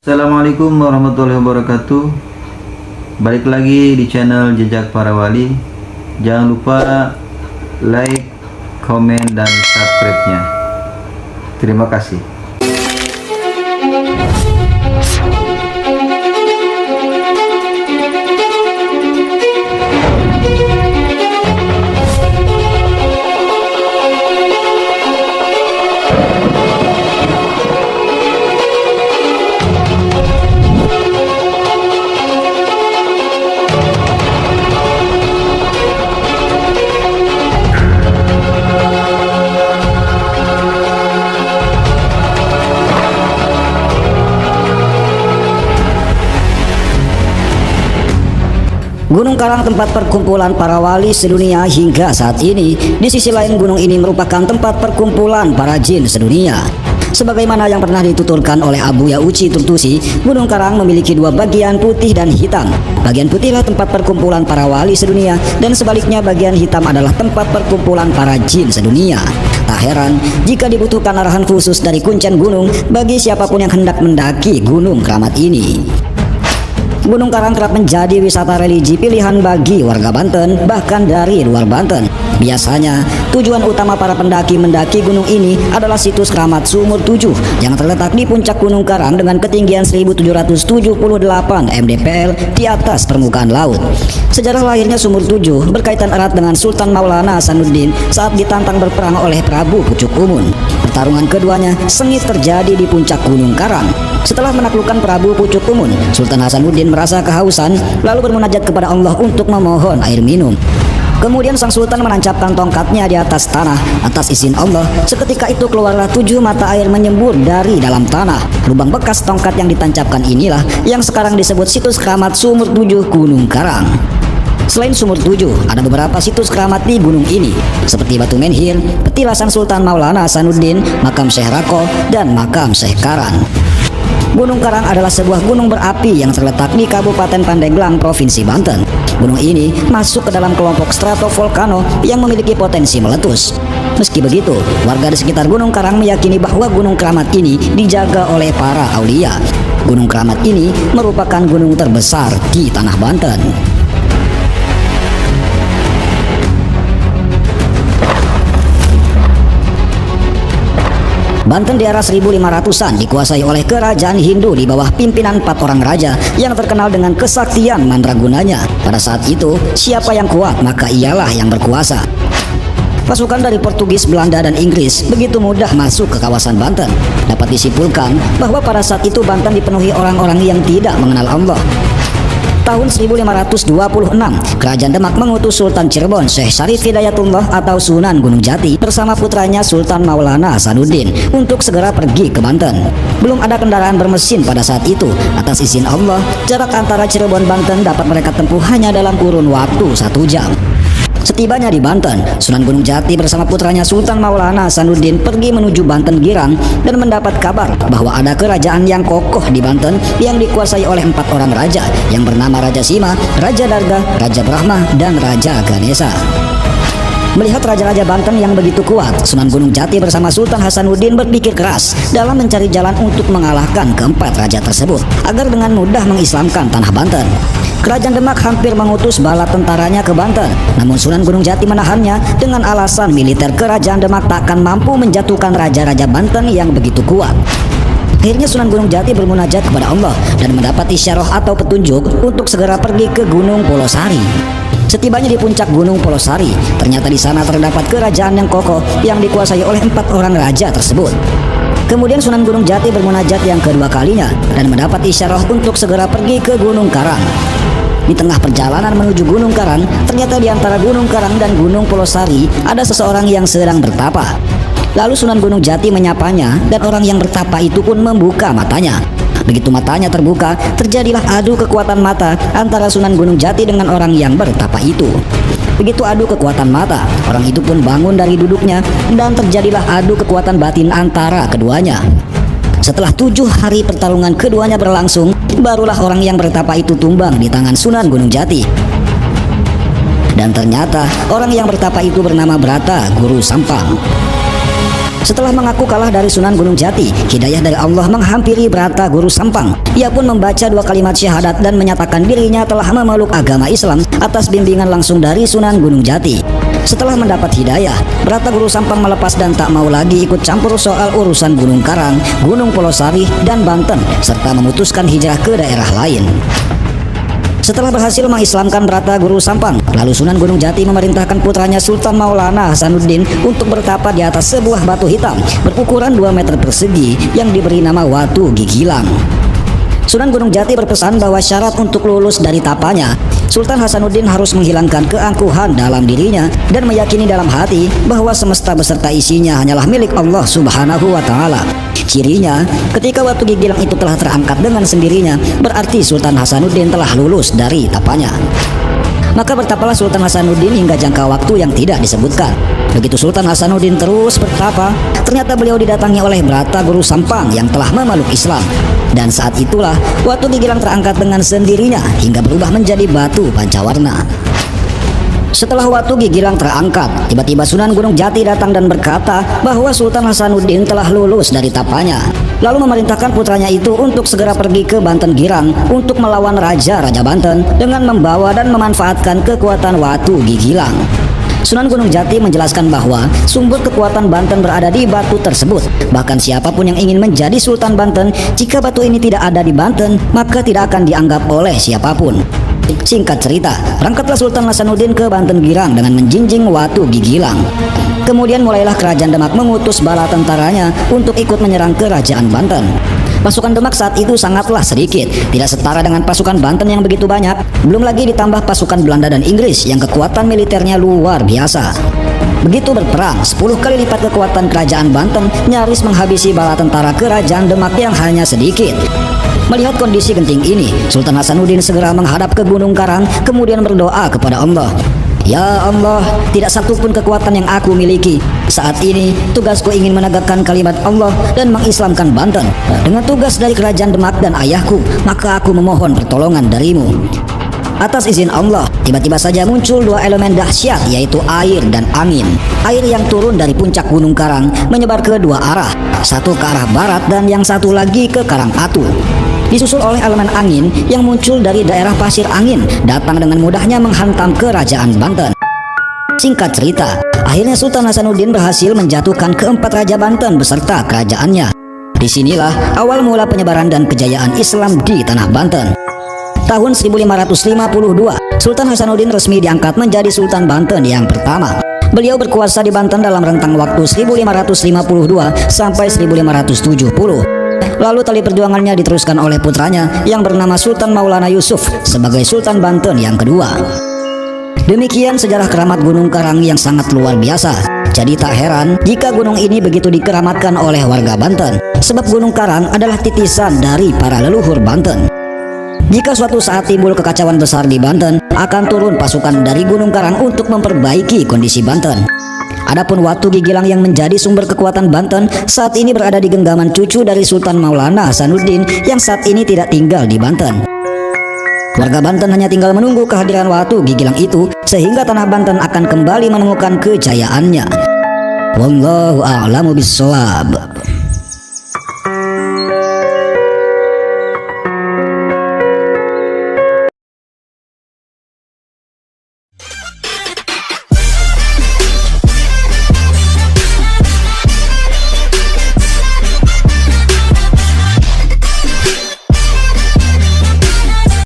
Assalamualaikum warahmatullahi wabarakatuh. Balik lagi di channel Jejak Para Wali. Jangan lupa like, komen, dan subscribe-nya. Terima kasih. Gunung Karang tempat perkumpulan para wali sedunia hingga saat ini. Di sisi lain, gunung ini merupakan tempat perkumpulan para jin sedunia. Sebagaimana yang pernah dituturkan oleh Abu Yauci Turtusi, Gunung Karang memiliki dua bagian, putih dan hitam. Bagian putihlah tempat perkumpulan para wali sedunia, dan sebaliknya bagian hitam adalah tempat perkumpulan para jin sedunia. Tak heran jika dibutuhkan arahan khusus dari kuncen gunung bagi siapapun yang hendak mendaki gunung keramat ini. Gunung Karang kerap menjadi wisata religi pilihan bagi warga Banten, bahkan dari luar Banten. Biasanya, tujuan utama para pendaki mendaki gunung ini adalah situs keramat Sumur 7 yang terletak di puncak Gunung Karang dengan ketinggian 1778 mdpl di atas permukaan laut. Sejarah lahirnya Sumur 7 berkaitan erat dengan Sultan Maulana Hasanuddin saat ditantang berperang oleh Prabu Pucuk Umun. Pertarungan keduanya sengit terjadi di puncak Gunung Karang. Setelah menaklukkan Prabu Pucuk Umun, Sultan Hasanuddin merasa kehausan lalu bermunajat kepada Allah untuk memohon air minum. Kemudian sang sultan menancapkan tongkatnya di atas tanah. Atas izin Allah, seketika itu keluarlah 7 mata air menyembur dari dalam tanah. Lubang bekas tongkat yang ditancapkan inilah yang sekarang disebut situs keramat Sumur 7 Gunung Karang. Selain Sumur 7, ada beberapa situs keramat di gunung ini, seperti Batu Menhir, petilasan Sultan Maulana Hasanuddin, makam Syekh Rako, dan makam Syekh Karan. Gunung Karang adalah sebuah gunung berapi yang terletak di Kabupaten Pandeglang, Provinsi Banten. Gunung ini masuk ke dalam kelompok stratovolcano yang memiliki potensi meletus. Meski begitu, warga di sekitar Gunung Karang meyakini bahwa gunung keramat ini dijaga oleh para aulia. Gunung keramat ini merupakan gunung terbesar di tanah Banten. Banten di era 1500-an dikuasai oleh kerajaan Hindu di bawah pimpinan 4 orang raja yang terkenal dengan kesaktian mandragunanya. Pada saat itu, siapa yang kuat maka ialah yang berkuasa. Pasukan dari Portugis, Belanda, dan Inggris begitu mudah masuk ke kawasan Banten. Dapat disimpulkan bahwa pada saat itu Banten dipenuhi orang-orang yang tidak mengenal Allah. Tahun 1526, Kerajaan Demak mengutus Sultan Cirebon Syekh Syarif Hidayatullah atau Sunan Gunung Jati bersama putranya Sultan Maulana Hasanuddin untuk segera pergi ke Banten. Belum ada kendaraan bermesin pada saat itu. Atas izin Allah, jarak antara Cirebon Banten dapat mereka tempuh hanya dalam kurun waktu 1 jam. Setibanya di Banten, Sunan Gunung Jati bersama putranya Sultan Maulana Hasanuddin pergi menuju Banten Girang dan mendapat kabar bahwa ada kerajaan yang kokoh di Banten yang dikuasai oleh 4 orang raja yang bernama Raja Sima, Raja Darga, Raja Brahma, dan Raja Ganesha. Melihat raja-raja Banten yang begitu kuat, Sunan Gunung Jati bersama Sultan Hasanuddin berpikir keras dalam mencari jalan untuk mengalahkan keempat raja tersebut agar dengan mudah mengislamkan tanah Banten. Kerajaan Demak hampir mengutus bala tentaranya ke Banten, namun Sunan Gunung Jati menahannya dengan alasan militer kerajaan Demak takkan mampu menjatuhkan raja-raja Banten yang begitu kuat. Akhirnya Sunan Gunung Jati bermunajat kepada Allah dan mendapat isyarah atau petunjuk untuk segera pergi ke Gunung Polosari. Setibanya di puncak Gunung Polosari, ternyata di sana terdapat kerajaan yang kokoh yang dikuasai oleh 4 orang raja tersebut. Kemudian Sunan Gunung Jati bermunajat yang kedua kalinya dan mendapat isyarah untuk segera pergi ke Gunung Karang. Di tengah perjalanan menuju Gunung Karang, ternyata di antara Gunung Karang dan Gunung Polosari ada seseorang yang sedang bertapa. Lalu Sunan Gunung Jati menyapanya dan orang yang bertapa itu pun membuka matanya. Begitu matanya terbuka, terjadilah adu kekuatan mata antara Sunan Gunung Jati dengan orang yang bertapa itu. Begitu adu kekuatan mata, orang itu pun bangun dari duduknya dan terjadilah adu kekuatan batin antara keduanya. Setelah 7 hari pertarungan keduanya berlangsung, barulah orang yang bertapa itu tumbang di tangan Sunan Gunung Jati. Dan ternyata orang yang bertapa itu bernama Brata Guru Sampang. Setelah mengaku kalah dari Sunan Gunung Jati, hidayah dari Allah menghampiri Brata Guru Sampang. Ia pun membaca 2 kalimat syahadat dan menyatakan dirinya telah memeluk agama Islam atas bimbingan langsung dari Sunan Gunung Jati. Setelah mendapat hidayah, Brata Guru Sampang melepas dan tak mau lagi ikut campur soal urusan Gunung Karang, Gunung Polosari, dan Banten, serta memutuskan hijrah ke daerah lain. Setelah berhasil mengislamkan Brata Guru Sampang, lalu Sunan Gunung Jati memerintahkan putranya Sultan Maulana Hasanuddin untuk bertapa di atas sebuah batu hitam berukuran 2 meter persegi yang diberi nama Watu Gigilang. Sunan Gunung Jati berpesan bahwa syarat untuk lulus dari tapanya, Sultan Hasanuddin harus menghilangkan keangkuhan dalam dirinya dan meyakini dalam hati bahwa semesta beserta isinya hanyalah milik Allah Subhanahu wa Ta'ala. Cirinya, ketika Watu Gigilang itu telah terangkat dengan sendirinya, berarti Sultan Hasanuddin telah lulus dari tapanya. Maka bertapalah Sultan Hasanuddin hingga jangka waktu yang tidak disebutkan. Begitu Sultan Hasanuddin terus bertapa, ternyata beliau didatangi oleh Brata Guru Sampang yang telah memeluk Islam. Dan saat itulah Watu Gigilang terangkat dengan sendirinya hingga berubah menjadi batu pancawarna. Setelah Watu Gigilang terangkat, tiba-tiba Sunan Gunung Jati datang dan berkata bahwa Sultan Hasanuddin telah lulus dari tapanya. Lalu memerintahkan putranya itu untuk segera pergi ke Banten Girang untuk melawan Raja-Raja Banten dengan membawa dan memanfaatkan kekuatan Watu Gigilang. Sunan Gunung Jati menjelaskan bahwa sumber kekuatan Banten berada di batu tersebut. Bahkan siapapun yang ingin menjadi Sultan Banten, jika batu ini tidak ada di Banten, maka tidak akan dianggap oleh siapapun. Singkat cerita, berangkatlah Sultan Hasanuddin ke Banten Girang dengan menjinjing Watu Gigilang. Kemudian mulailah Kerajaan Demak mengutus bala tentaranya untuk ikut menyerang Kerajaan Banten. Pasukan Demak saat itu sangatlah sedikit, tidak setara dengan pasukan Banten yang begitu banyak. Belum lagi ditambah pasukan Belanda dan Inggris yang kekuatan militernya luar biasa. Begitu berperang, 10 kali lipat kekuatan Kerajaan Banten nyaris menghabisi bala tentara Kerajaan Demak yang hanya sedikit. Melihat kondisi genting ini, Sultan Hasanuddin segera menghadap ke Gunung Karang, kemudian berdoa kepada Allah. Ya Allah, tidak satupun kekuatan yang aku miliki. Saat ini, tugasku ingin menegakkan kalimat Allah dan mengislamkan Banten. Dengan tugas dari Kerajaan Demak dan ayahku, maka aku memohon pertolongan darimu. Atas izin Allah, tiba-tiba saja muncul 2 elemen dahsyat, yaitu air dan angin. Air yang turun dari puncak Gunung Karang menyebar ke 2 arah, satu ke arah barat dan yang satu lagi ke Karangpatu. Disusul oleh elemen angin yang muncul dari daerah Pasir Angin, datang dengan mudahnya menghantam Kerajaan Banten. Singkat cerita, akhirnya Sultan Hasanuddin berhasil menjatuhkan keempat Raja Banten beserta kerajaannya. Disinilah awal mula penyebaran dan kejayaan Islam di tanah Banten. Tahun 1552, Sultan Hasanuddin resmi diangkat menjadi Sultan Banten yang pertama. Beliau berkuasa di Banten dalam rentang waktu 1552 sampai 1570. Lalu tali perjuangannya diteruskan oleh putranya yang bernama Sultan Maulana Yusuf sebagai Sultan Banten yang kedua. Demikian sejarah keramat Gunung Karang yang sangat luar biasa. Jadi tak heran jika gunung ini begitu dikeramatkan oleh warga Banten, sebab Gunung Karang adalah titisan dari para leluhur Banten. Jika suatu saat timbul kekacauan besar di Banten, akan turun pasukan dari Gunung Karang untuk memperbaiki kondisi Banten. Adapun Watu Gigilang yang menjadi sumber kekuatan Banten saat ini berada di genggaman cucu dari Sultan Maulana Hasanuddin yang saat ini tidak tinggal di Banten. Warga Banten hanya tinggal menunggu kehadiran Watu Gigilang itu sehingga tanah Banten akan kembali menemukan kejayaannya. Wallahu a'lamu bissawab.